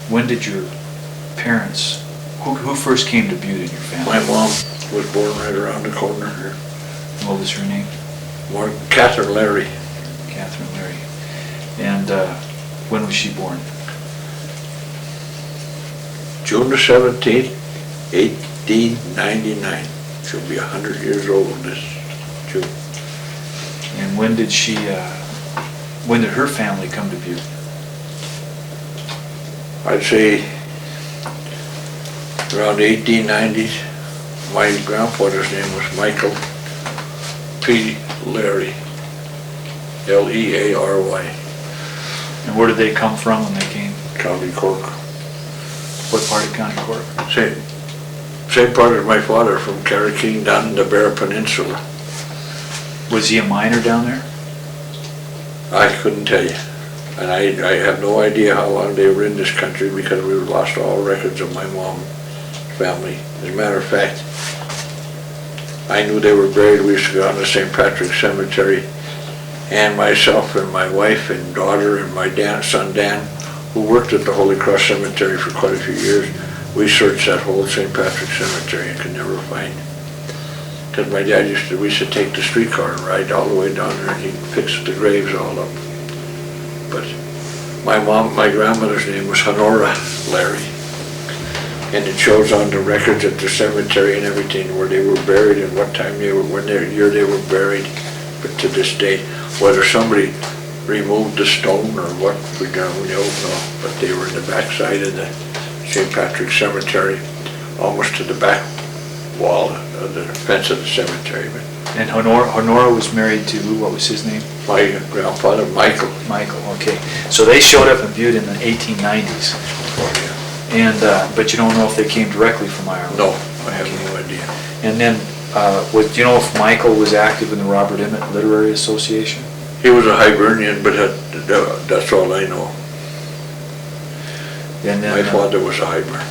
when did your parents, who first came to Butte in your family? My mom was born right around the corner here. What was her name? Catherine Leary. Catherine Leary. And when was she born? June the 17th, 1899. She'll be 100 years old this June. And when did her family come to Butte? I'd say around the 1890s. My grandfather's name was Michael P. Leary, Leary. And where did they come from when they came? County Cork. What part of County Cork? Same part as my father, from Carrickeen down in the Bear Peninsula. Was he a miner down there? I couldn't tell you. And I have no idea how long they were in this country because we lost all records of my mom's family. As a matter of fact, I knew they were buried. We used to go down to St. Patrick's Cemetery, and myself and my wife and daughter and my son Dan, who worked at the Holy Cross Cemetery for quite a few years, we searched that whole St. Patrick's Cemetery and could never find. Because my dad we used to take the streetcar and ride all the way down there, and he'd fix the graves all up. But my grandmother's name was Honora Leary, and it shows on the records at the cemetery and everything where they were buried and what time they were, year they were buried. But to this day, whether somebody removed the stone or what, we don't know. But they were in the backside of the St. Patrick's Cemetery, almost to the back wall of the fence of the cemetery. And Honora was married to who? What was his name? My grandfather, Michael. Michael, okay. So they showed up in Butte in the 1890s. Oh, yeah. And, but you don't know if they came directly from Ireland? No, I have no idea. And then, do you know if Michael was active in the Robert Emmett Literary Association? He was a Hibernian, but that's all I know. And then, my father was a Hibernian.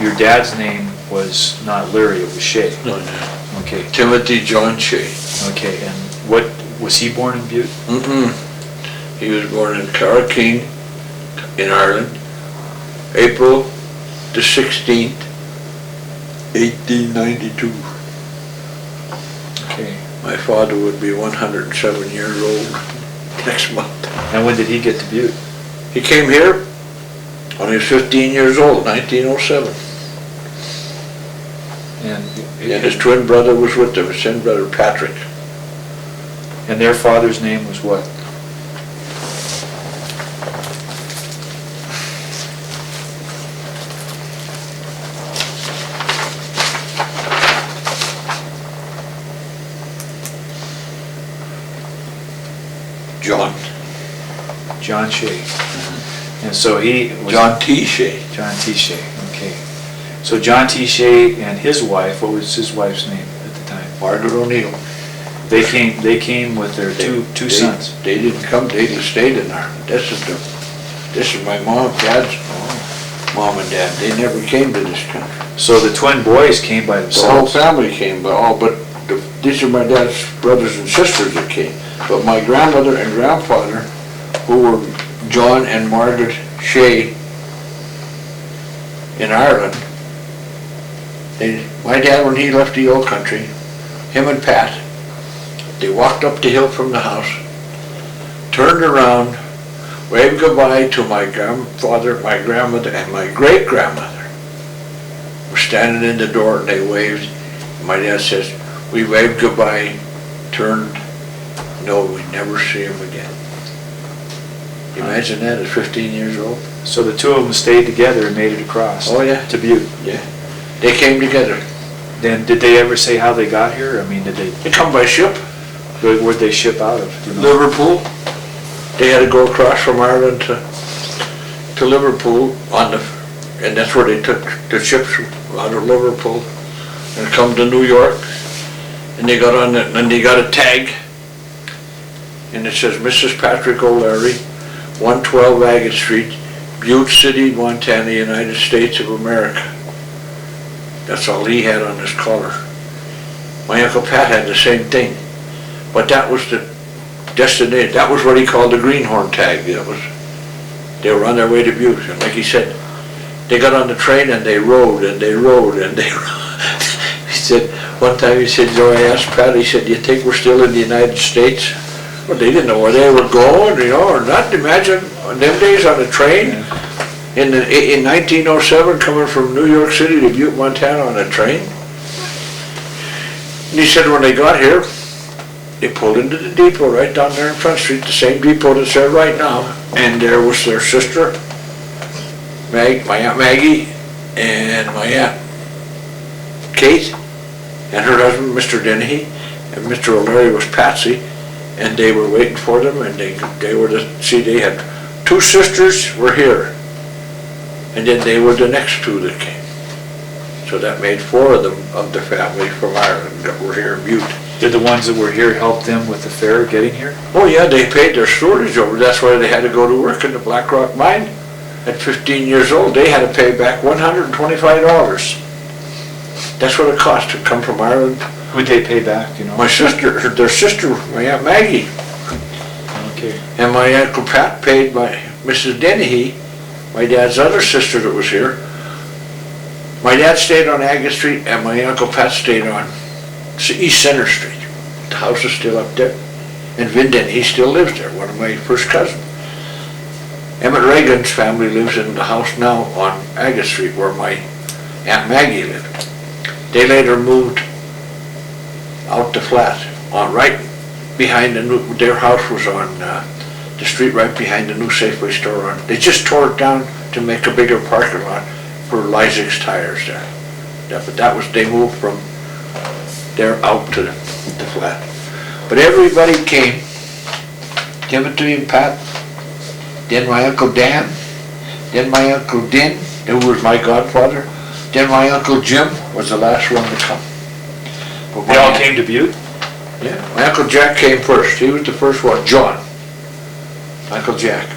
Your dad's name was not Leary, it was Shea. No, no. Okay. Timothy John Shea. Okay, and what, was he born in Butte? He was born in Carrickeen, in Ireland, April the 16th, 1892. Okay. My father would be 107 years old next month. And when did he get to Butte? He came here when he was 15 years old, 1907. And his twin brother was with him, his twin brother Patrick. And their father's name was what? John Shea. And so he was... John T. Shea. John T. Shea, okay. So John T. Shea and his wife, what was his wife's name at the time? Margaret O'Neill. They came with their two sons. They didn't come, they just stayed in Ireland. This is my dad's mom and dad. They never came to this country. So the twin boys came by themselves? The whole family came, but these are my dad's brothers and sisters that came. But my grandmother and grandfather, who were John and Margaret Shea in Ireland, my dad, when he left the old country, him and Pat, they walked up the hill from the house, turned around, waved goodbye to my grandfather, my grandmother, and my great-grandmother. Were standing in the door and they waved. My dad says, we waved goodbye, turned, no, we never see him again. Imagine that at 15 years old. So the two of them stayed together and made it across. Oh yeah. To Butte. Yeah. They came together. Then did they ever say how they got here? I mean, did they? They come by ship. Where'd they ship out of? You know? Liverpool. They had to go across from Ireland to Liverpool and that's where they took the ships out of Liverpool and come to New York. And they got on and they got a tag, and it says Mrs. Patrick O'Leary, 112 Agate Street, Butte City, Montana, United States of America. That's all he had on his collar. My Uncle Pat had the same thing, but that was the destination. That was what he called the greenhorn tag. That was They were on their way to Butte, and like he said, they got on the train and they rode and they rode and they rode. He said, one time he said, I asked Pat, he said, do you think we're still in the United States? Well, they didn't know where they were going, or not. Imagine on them days on a train in 1907 coming from New York City to Butte, Montana on a train. And he said when they got here, they pulled into the depot right down there in Front Street, the same depot that's there right now, and there was their sister, my Aunt Maggie, and my Aunt Kate, and her husband, Mr. Dennehy, and Mr. O'Leary was Patsy, and they were waiting for them, and they were they had two sisters were here, and then they were the next two that came. So that made four of them of the family from Ireland that were here in Butte. Did the ones that were here help them with the fare getting here? Oh yeah, they paid their storage over. That's why they had to go to work in the Blackrock Mine. At 15 years old, they had to pay back $125. That's what it cost to come from Ireland. Who'd they pay back, you know? My sister, their sister, my Aunt Maggie. Okay. And my Uncle Pat paid my Mrs. Dennehy, my dad's other sister that was here. My dad stayed on Agate Street and my Uncle Pat stayed on East Center Street. The house is still up there. And Vin Dennehy still lives there, one of my first cousins. Emmett Reagan's family lives in the house now on Agate Street where my Aunt Maggie lived. They later moved out to flat, on right behind their house was on the street right behind the new Safeway store. They just tore it down to make a bigger parking lot for Lysig's tires there. But that was, they moved from there out to the flat. But everybody came, Timothy and Pat, then my Uncle Dan, then my Uncle Din, who was my godfather, then my Uncle Jim was the last one to come. But They all came to Butte? Yeah, my Uncle Jack came first. He was the first one, John. Uncle Jack.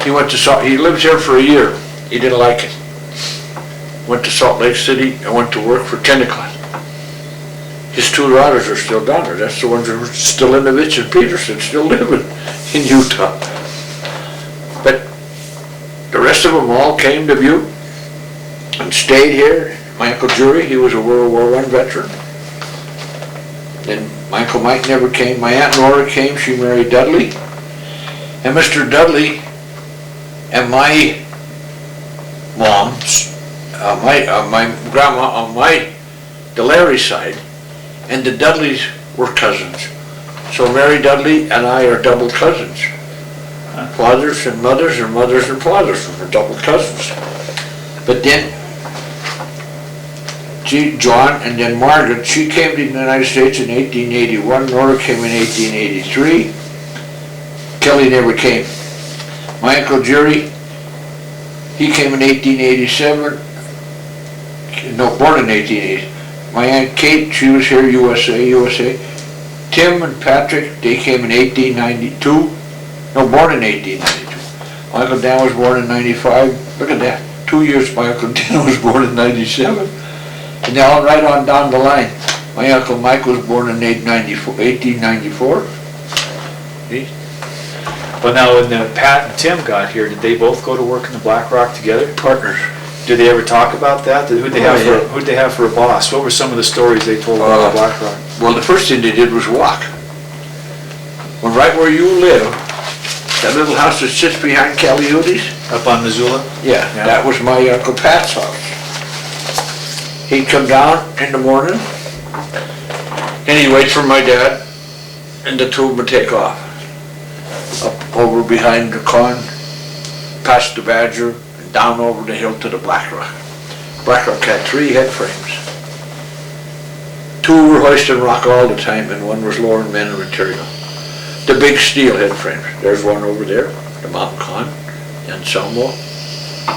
He went to he lived here for a year. He didn't like it. Went to Salt Lake City and went to work for Kennecott. His two daughters are still down there. That's the ones that are still in the Vitch and Peterson, still living in Utah. But the rest of them all came to Butte and stayed here. My Uncle Jury, he was a World War I veteran. Then my Uncle Mike never came. My Aunt Nora came, she married Dudley. And Mr. Dudley and my mom's, my grandma on the Larry side, and the Dudleys were cousins. So Mary Dudley and I are double cousins. Fathers and mothers and fathers were double cousins. But then John and then Margaret, she came to the United States in 1881, Nora came in 1883, Kelly never came. My Uncle Jerry, he came in 1887, no, born in 1880. My Aunt Kate, she was here, USA. Tim and Patrick, they came in 1892, no, born in 1892. My Uncle Dan was born in 95, look at that, 2 years my Uncle Dan was born in 97. And now right on down the line, my Uncle Mike was born in 1894. See? Well, now when Pat and Tim got here, did they both go to work in the Blackrock together? Partners. Did they ever talk about that? Who'd they have for a boss? What were some of the stories they told about Blackrock? Well, the first thing they did was walk. Well, right where you live, that little house that sits behind Caliudi's. Up on Missoula? Yeah, that was my Uncle Pat's house. He'd come down in the morning, and he'd wait for my dad, and the two of them would take off. Up over behind the con, past the Badger, and down over the hill to the Blackrock. Blackrock had 3 head frames. 2 were hoisting rock all the time, and 1 was lowering men and material. The big steel head frames. There's one over there, the Mountain Con, and Selmo,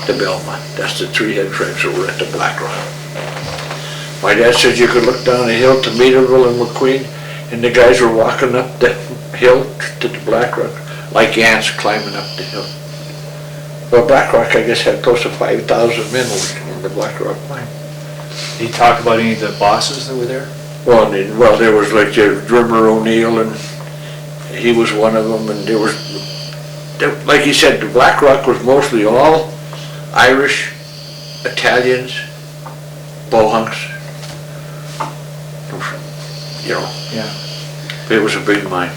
the Belmont. That's the 3 head frames that were at the Blackrock. My dad said you could look down the hill to Meaderville and McQueen, and the guys were walking up the hill to the Blackrock like ants climbing up the hill. Well, Blackrock, I guess, had close to 5,000 men working in the Blackrock mine. Did he talk about any of the bosses that were there? Well, there was like Drummer O'Neill, and he was one of them, and there was like you said, the Blackrock was mostly all Irish, Italians, Bohunks. You know, Yeah. it was a big mine.